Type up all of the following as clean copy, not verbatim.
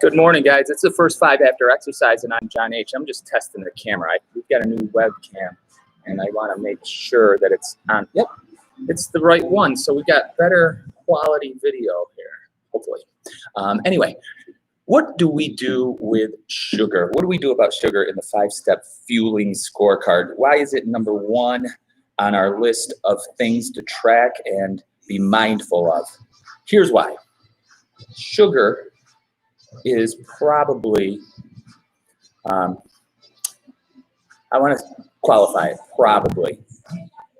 Good morning, guys. It's the first 5 after exercise, and I'm John H. I'm just testing the camera. We've got a new webcam, and I want to make sure that it's on. Yep, it's the right one. So we got better quality video here, hopefully. Anyway, what do we do with sugar? What do we do about sugar in the 5-step fueling scorecard? Why is it number 1 on our list of things to track and be mindful of? Here's why. Sugar is probably, I want to qualify it, probably.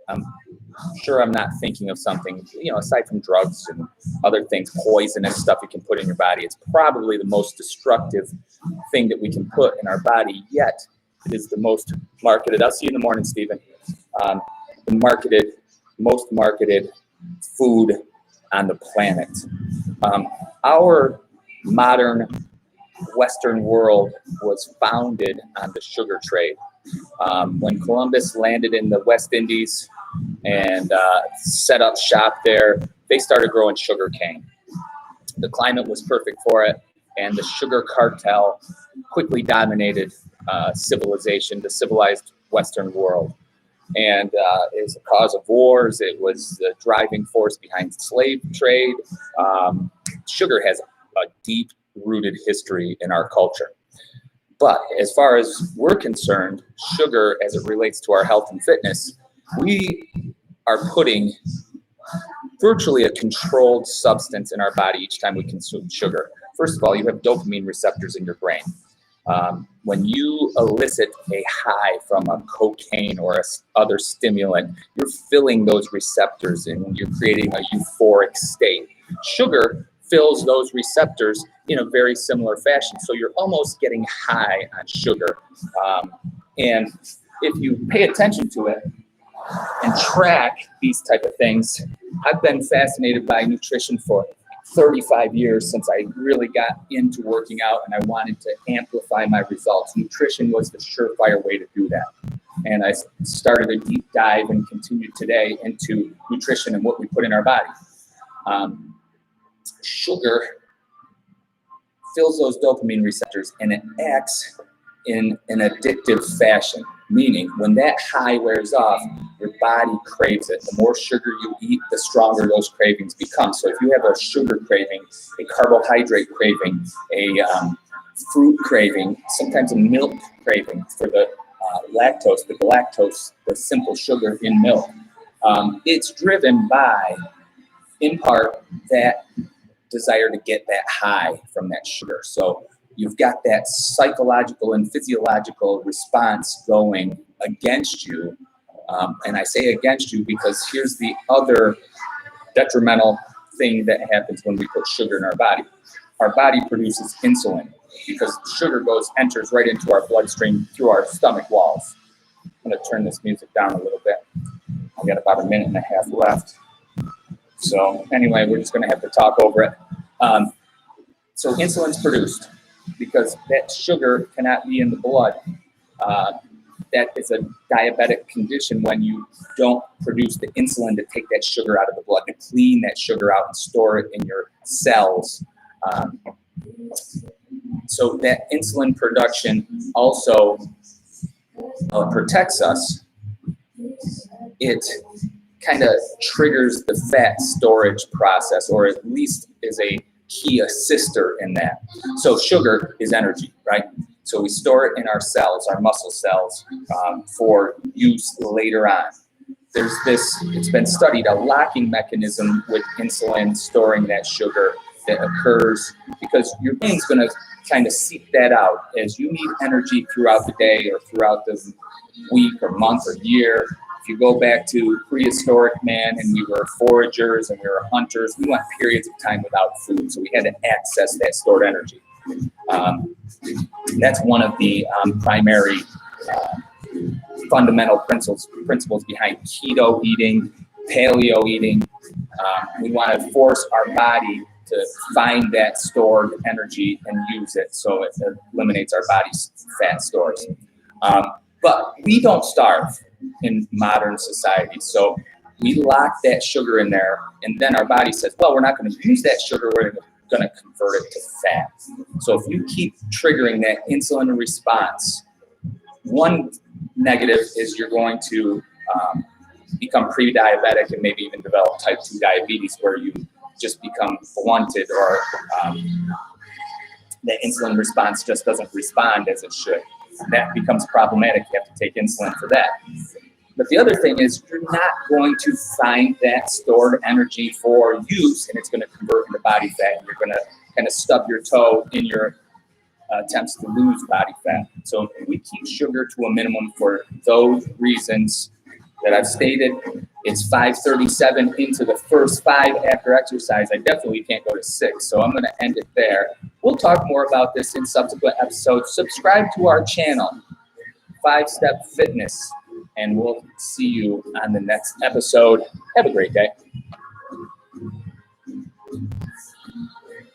I'm sure I'm not thinking of something, aside from drugs and other things, poisonous stuff you can put in your body. It's probably the most destructive thing that we can put in our body, yet it is the most marketed. I'll see you in the morning, Stephen. The most marketed food on the planet. Our modern Western world was founded on the sugar trade. When Columbus landed in the West Indies and set up shop there, they started growing sugar cane. The climate was perfect for it, and the sugar cartel quickly dominated civilization, the civilized Western world. And it was a cause of wars. It was the driving force behind slave trade. Sugar has a deep-rooted history in our culture. But as far as we're concerned, sugar, as it relates to our health and fitness, we are putting virtually a controlled substance in our body each time we consume sugar. First of all, you have dopamine receptors in your brain. When you elicit a high from a cocaine or other stimulant, you're filling those receptors and you're creating a euphoric state. Sugar fills those receptors in a very similar fashion. So you're almost getting high on sugar. And if you pay attention to it and track these type of things, I've been fascinated by nutrition for 35 years since I really got into working out and I wanted to amplify my results. Nutrition was the surefire way to do that. And I started a deep dive and continue today into nutrition and what we put in our body. Sugar fills those dopamine receptors and it acts in an addictive fashion, meaning when that high wears off, your body craves it. The more sugar you eat, the stronger those cravings become. So if you have a sugar craving, a carbohydrate craving, a fruit craving, sometimes a milk craving for the galactose, the simple sugar in milk, it's driven by, in part, that desire to get that high from that sugar. So you've got that psychological and physiological response going against you. And I say against you because here's the other detrimental thing that happens when we put sugar in our body. Our body produces insulin because sugar enters right into our bloodstream through our stomach walls. I'm going to turn this music down a little bit. I've got about 1.5 minutes left. So anyway, we're just going to have to talk over it. So insulin's produced because that sugar cannot be in the blood. That is a diabetic condition when you don't produce the insulin to take that sugar out of the blood, to clean that sugar out and store it in your cells. So that insulin production also protects us. It kind of triggers the fat storage process, or at least is a key assister in that. So sugar is energy, right? So we store it in our cells, our muscle cells, for use later on. There's it's been studied, a locking mechanism with insulin storing that sugar that occurs because your brain's going to kind of seek that out as you need energy throughout the day or throughout the week or month or year. If you go back to prehistoric man and we were foragers and we were hunters, we went periods of time without food, so we had to access that stored energy. That's one of the primary fundamental principles behind keto eating, paleo eating. We want to force our body to find that stored energy and use it so it eliminates our body's fat stores. But we don't starve in modern society. So we lock that sugar in there, and then our body says, well, we're not going to use that sugar. We're going to going to convert it to fat. So if you keep triggering that insulin response, one negative is you're going to become pre-diabetic and maybe even develop type 2 diabetes, where you just become blunted, or the insulin response just doesn't respond as it should. That becomes problematic. You have to take insulin for that. But the other thing is, you're not going to find that stored energy for use, and it's going to convert into body fat, and you're going to kind of stub your toe in your attempts to lose body fat. So we keep sugar to a minimum for those reasons that I've stated. It's 5:37 into the first 5 after exercise. I definitely can't go to 6, so I'm going to end it there. We'll talk more about this in subsequent episodes. Subscribe to our channel, 5 Step Fitness, and we'll see you on the next episode. Have a great day.